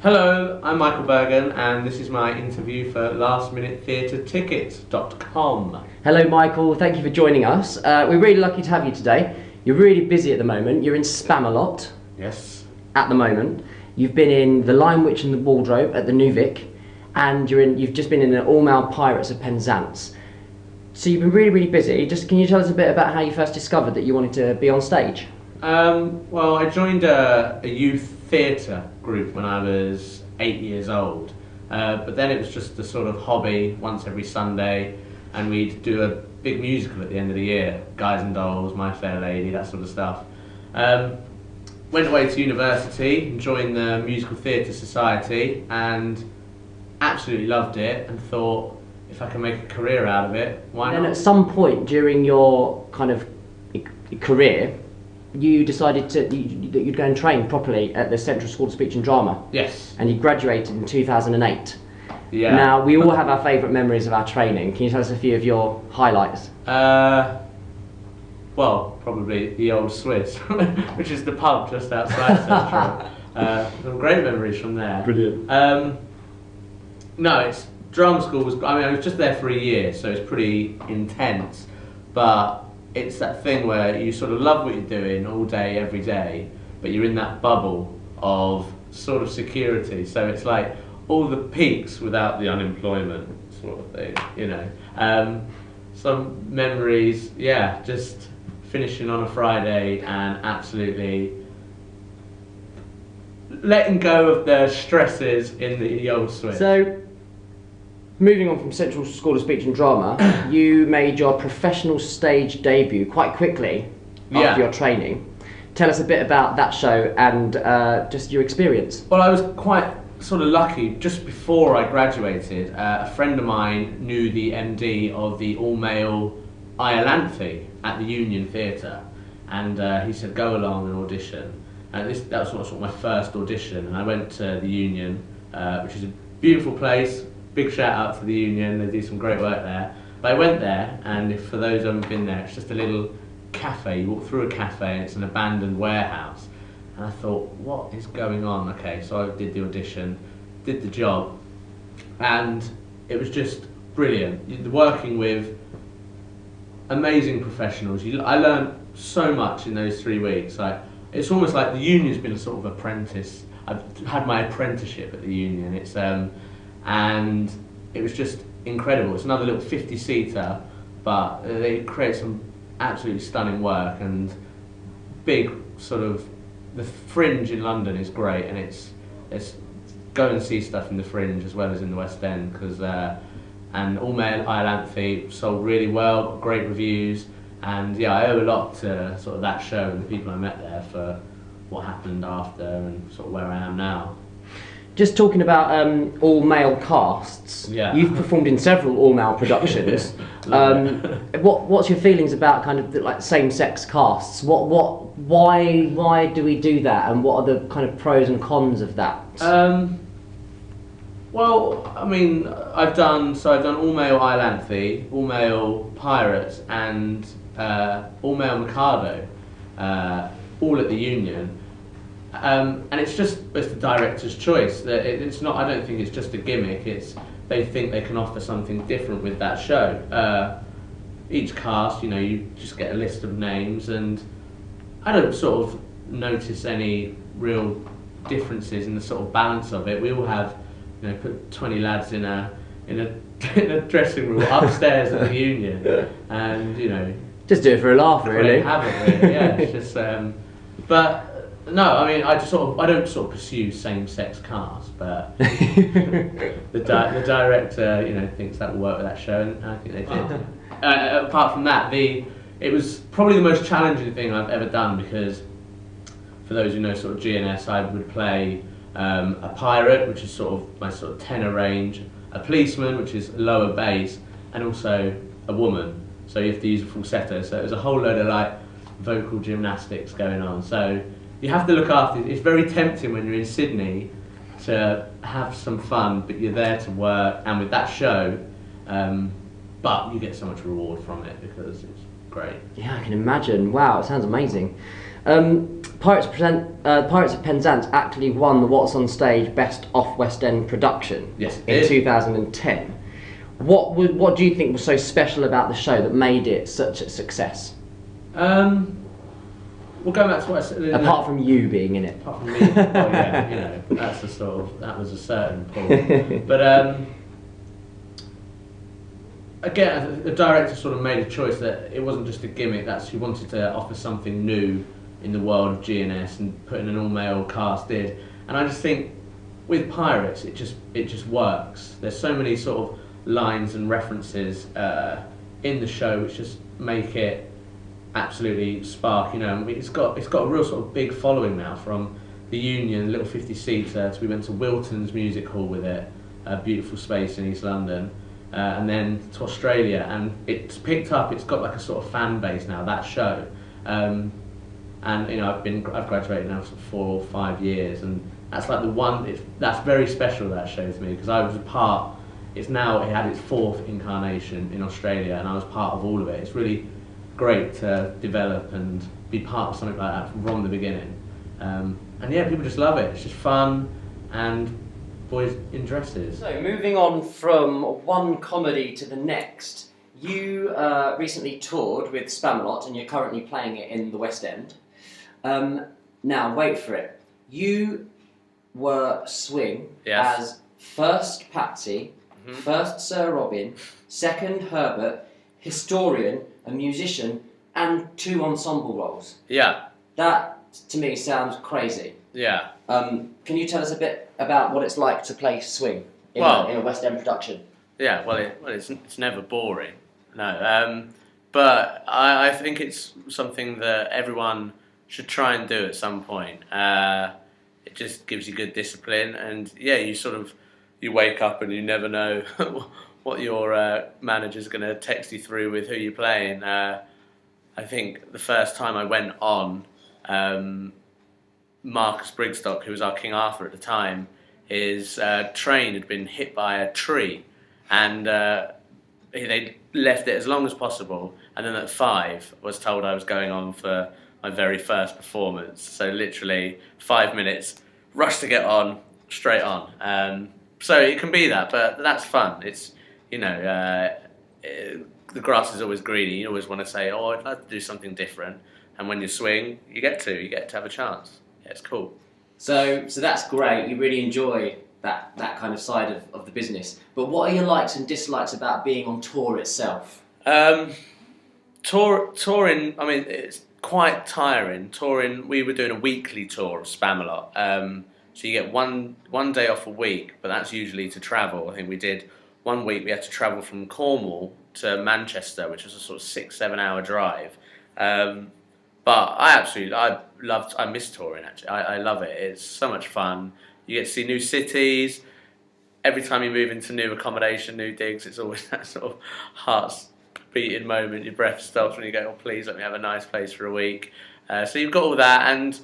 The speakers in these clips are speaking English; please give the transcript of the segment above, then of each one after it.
Hello, I'm Michael Burgen and this is my interview for lastminutetheatretickets.com. Hello Michael, thank you for joining us. We're really lucky to have you today. You're really busy at the moment. You're in Spamalot Yes. at the moment. You've been in The Lion Witch and the Wardrobe at the New Vic, and you've just been in the All-Male Pirates of Penzance. So you've been really busy. Can you tell us a bit about how you first discovered that you wanted to be on stage? Well, I joined a youth theatre group when I was 8 years old, but then it was just a sort of hobby once every Sunday, and we'd do a big musical at the end of the year, Guys and Dolls, My Fair Lady, that sort of stuff. Went away to university and joined the Musical Theatre Society and absolutely loved it and thought if I can make a career out of it, why not? And then at some point during your kind of career, you decided that you'd go and train properly at the Central School of Speech and Drama. Yes. And you graduated in 2008. Yeah. Now, we all have our favourite memories of our training. Can you tell us a few of your highlights? Well, probably the old Swiss, which is the pub just outside Central. Some great memories from there. Brilliant. No, drama school was, I was just there for a year, so it's pretty intense, but it's that thing where you sort of love what you're doing all day, every day, but you're in that bubble of sort of security, so it's like all the peaks without the unemployment sort of thing, you know. Some memories, yeah, just finishing on a Friday and absolutely letting go of the stresses in the old Swiss. So, moving on from Central School of Speech and Drama, you made your professional stage debut quite quickly after your training. Tell us a bit about that show and just your experience. Well, I was quite sort of lucky. Just before I graduated, a friend of mine knew the MD of the all-male Iolanthe at the Union Theatre, and he said go along and audition. And that was sort of my first audition, and I went to the Union, which is a beautiful place. Big shout out to the Union, they do some great work there. But I went there, and for those who haven't been there, it's just a little cafe. You walk through a cafe and it's an abandoned warehouse. And I thought, what is going on? Okay, so I did the audition, did the job, and it was just brilliant. Working with amazing professionals. I learned so much in those 3 weeks. It's almost like the Union's been a sort of apprentice. I've had my apprenticeship at the Union. And it was just incredible. It's another little 50-seater, but they create some absolutely stunning work, and big sort of, the Fringe in London is great, and it's go and see stuff in the Fringe as well as in the West End, because and All-Male Iolanthe sold really well, got great reviews, and yeah, I owe a lot to sort of that show and the people I met there for what happened after and sort of where I am now. Just talking about all-male casts, you've performed in several all-male productions. What's your feelings about kind of like same-sex casts? Why do we do that, and what are the kind of pros and cons of that? Well, I mean, I've done all-male Iolanthe, all-male Pirates, and all-male Mikado, all at the Union. And it's the director's choice. It's not. I don't think it's just a gimmick. They think they can offer something different with that show. Each cast, you just get a list of names, and I don't sort of notice any real differences in the sort of balance of it. We all have, put 20 lads in a dressing room upstairs at the Union, and just do it for a laugh, really. Have it, really. Yeah, it's just. But. No, I mean, I don't sort of pursue same-sex casts, but the director, thinks that will work with that show, and I think they did. Apart from that, it was probably the most challenging thing I've ever done, because for those who know sort of GNS, I would play a pirate, which is sort of my sort of tenor range, a policeman, which is lower bass, and also a woman. So you have to use a falsetto. So it was a whole load of like vocal gymnastics going on. So you have to look after it. It's very tempting when you're in Sydney to have some fun, but you're there to work, and with that show, but you get so much reward from it because great. Yeah, I can imagine. Wow, it sounds amazing. Pirates of Penzance actually won the What's on Stage Best Off West End Production in 2010. What do you think was so special about the show that made it such a success? Well, going back to what I said, apart from you being in it. Apart from me, well, yeah, you know, that was a certain pull. But again, the director sort of made a choice that it wasn't just a gimmick. That she wanted to offer something new in the world of GNS, and putting an all-male cast did. And I just think with Pirates, it just works. There's so many sort of lines and references in the show which just make it absolutely spark. You know, I mean, it's got a real sort of big following now, from the Union, little 50-seater, to we went to Wilton's Music Hall with it, a beautiful space in East London, and then to Australia, and it's picked up. It's got like a sort of fan base now, that show. And you know, I've graduated now for 4 or 5 years, and that's like the one. That's very special, that show, to me, because I was a part. It had its 4th incarnation in Australia, and I was part of all of it. It's really great to develop and be part of something like that from the beginning. And yeah, people just love it. It's just fun, and boys in dresses. So moving on from one comedy to the next, you recently toured with Spamalot, and you're currently playing it in the West End. Now, wait for it. You were Swing as first Patsy, first Sir Robin, second Herbert, historian, a musician, and 2 ensemble roles. Yeah. That, to me, sounds crazy. Yeah. Can you tell us a bit about what it's like to play Swing in a West End production? Yeah, it's never boring. No. But I think it's something that everyone should try and do at some point. It just gives you good discipline, and yeah, you wake up and you never know what your manager's going to text you through with who you're playing. I think the first time I went on, Marcus Brigstock, who was our King Arthur at the time, his train had been hit by a tree, and they left it as long as possible, and then at 5 I was told I was going on for my very first performance. So literally 5 minutes, rush to get on, straight on. So it can be that, but that's fun. It's, you know, the grass is always greener. You always want to say, oh, I'd like to do something different. And when you swing, you get to have a chance. Yeah, it's cool. So that's great. You really enjoy that kind of side of the business. But what are your likes and dislikes about being on tour itself? Touring, I mean, it's quite tiring. Touring, we were doing a weekly tour of Spamalot. So you get one day off a week, but that's usually to travel. I think we did 1 week, we had to travel from Cornwall to Manchester, which was a sort of 6-7 hour drive. But I miss touring, actually. I love it. It's so much fun. You get to see new cities. Every time you move into new accommodation, new digs, it's always that sort of heart's beating moment. Your breath stops when you go, oh, please let me have a nice place for a week. So you've got all that, and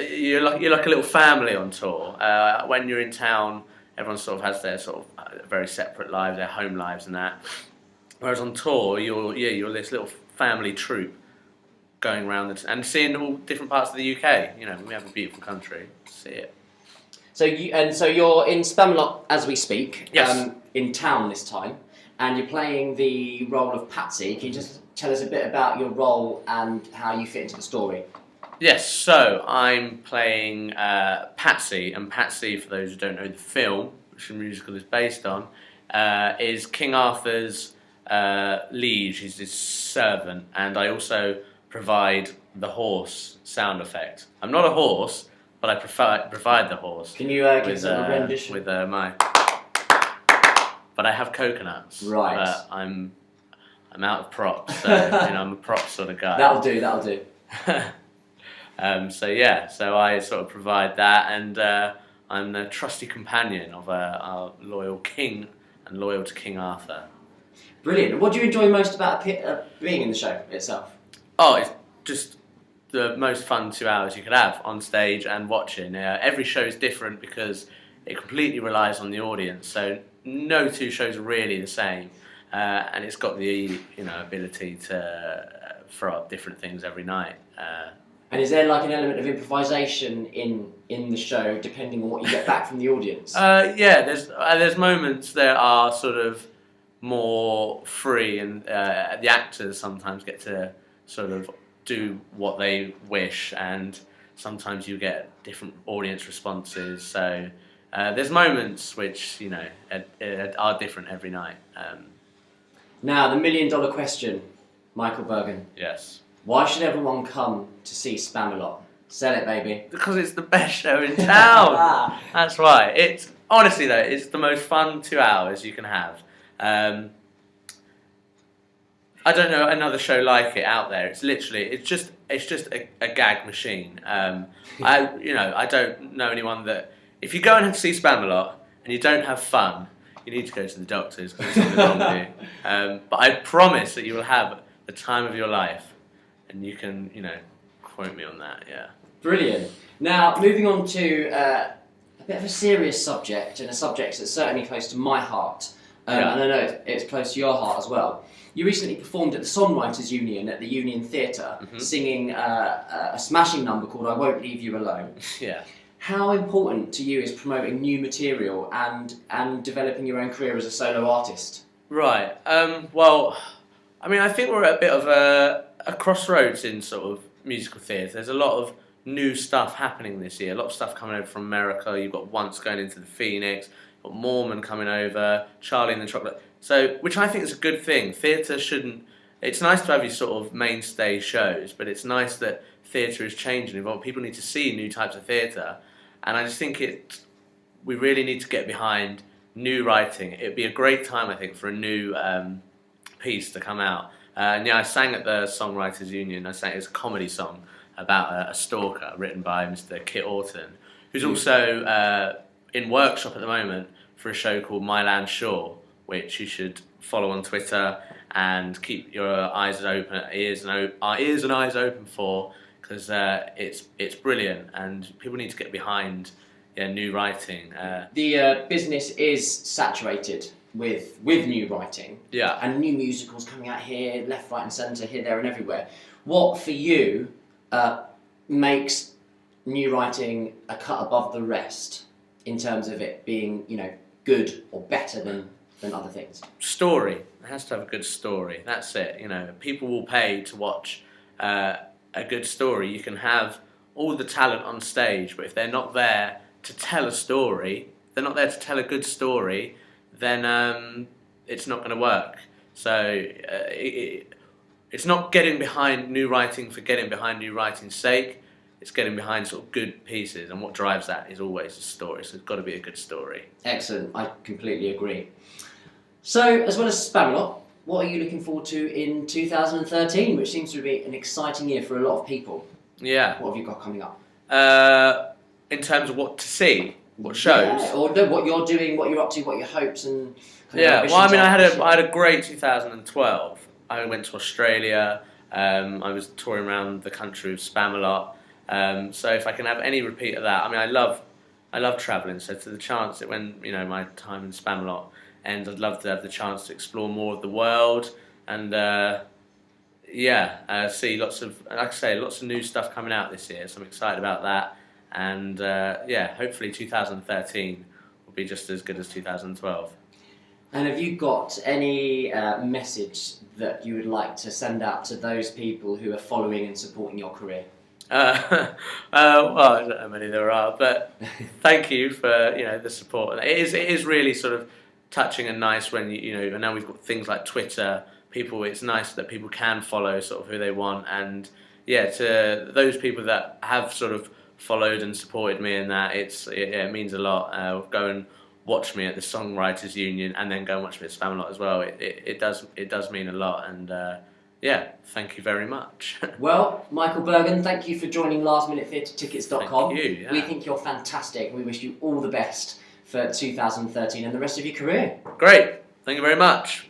you're like a little family on tour. When you're in town, everyone sort of has their sort of very separate lives, their home lives and that. Whereas on tour, you're this little family troupe going around and seeing all different parts of the UK. You know, we have a beautiful country. See it. So you're in Spamalot as we speak. Yes. In town this time, and you're playing the role of Patsy. Can you just tell us a bit about your role and how you fit into the story? Yes, so I'm playing Patsy, and Patsy, for those who don't know the film, which the musical is based on, is King Arthur's liege. He's his servant, and I also provide the horse sound effect. I'm not a horse, but I provide the horse. Can you give us a rendition? With my... But I have coconuts. Right. But I'm out of props, so I'm a prop sort of guy. That'll do. So I sort of provide that, and I'm the trusty companion of our loyal king and loyal to King Arthur. Brilliant. What do you enjoy most about being in the show itself? Oh, it's just the most fun 2 hours you could have on stage and watching. Every show is different because it completely relies on the audience, so no 2 shows are really the same, and it's got the ability to throw up different things every night. And is there like an element of improvisation in the show, depending on what you get back from the audience? Yeah, there's moments that are sort of more free, and the actors sometimes get to sort of do what they wish, and sometimes you get different audience responses. So there's moments which are different every night. Now, the $1 million question, Michael Burgen. Yes. Why should everyone come to see Spamalot? Sell it, baby. Because it's the best show in town. That's right. It's honestly though, it's the most fun 2 hours you can have. I don't know another show like it out there. It's just a gag machine. I don't know anyone that if you go and see Spamalot and you don't have fun, you need to go to the doctors because there's something wrong with you. But I promise that you will have the time of your life, and you can quote me on that. Yeah. Brilliant. Now, moving on to a bit of a serious subject, and a subject that's certainly close to my heart, and I know it's close to your heart as well. You recently performed at the Songwriters Union at the Union Theatre, singing a smashing number called "I Won't Leave You Alone." Yeah. How important to you is promoting new material and developing your own career as a solo artist? Right. Well, I mean, I think we're at a bit of a crossroads in sort of musical theatre. There's a lot of new stuff happening this year. A lot of stuff coming over from America. You've got Once going into the Phoenix. You've got Mormon coming over. Charlie and the Chocolate. So, which I think is a good thing. Theatre shouldn't. It's nice to have these sort of mainstay shows, but it's nice that theatre is changing. People need to see new types of theatre, and I just think we really need to get behind new writing. It'd be a great time, I think, for a new piece to come out. And I sang at the Songwriters Union. It was a comedy song about a stalker written by Mr. Kit Orton, who's also in workshop at the moment for a show called My Land Shore, which you should follow on Twitter and keep your ears and eyes open for, because it's brilliant and people need to get behind new writing. The business is saturated with new writing, and new musicals coming out here, left, right, and centre, here, there, and everywhere. What for you makes new writing a cut above the rest in terms of it being, good or better than other things? Story. It has to have a good story. That's it. People will pay to watch a good story. You can have all the talent on stage, but if they're not there to tell a story, they're not there to tell a good story, then it's not going to work. So it's not getting behind new writing for getting behind new writing's sake. It's getting behind sort of good pieces, and what drives that is always a story. So it's got to be a good story. Excellent. I completely agree. So, as well as Spamalot, what are you looking forward to in 2013, which seems to be an exciting year for a lot of people? Yeah. What have you got coming up? In terms of what to see, what shows, or what you're doing, what you're up to, what your hopes and well, I mean, I had a great 2012. I went to Australia. I was touring around the country with Spamalot. So if I can have any repeat of that, I mean, I love travelling. So to the chance that when my time in Spamalot ends, I'd love to have the chance to explore more of the world and see lots of, like I say, lots of new stuff coming out this year. So I'm excited about that. And hopefully 2013 will be just as good as 2012. And have you got any message that you would like to send out to those people who are following and supporting your career? Well, I don't know how many there are, but thank you for the support. It is really sort of touching and nice when and now we've got things like Twitter. It's nice that people can follow sort of who they want, and to those people that have sort of followed and supported me in that, it means a lot. Go and watch me at the Songwriters Union, and then go and watch me at Spamalot as well. It does mean a lot, and thank you very much. Well, Michael Burgen, thank you for joining lastminutetheatretickets.com. Thank you. Yeah. We think you're fantastic. We wish you all the best for 2013 and the rest of your career. Great. Thank you very much.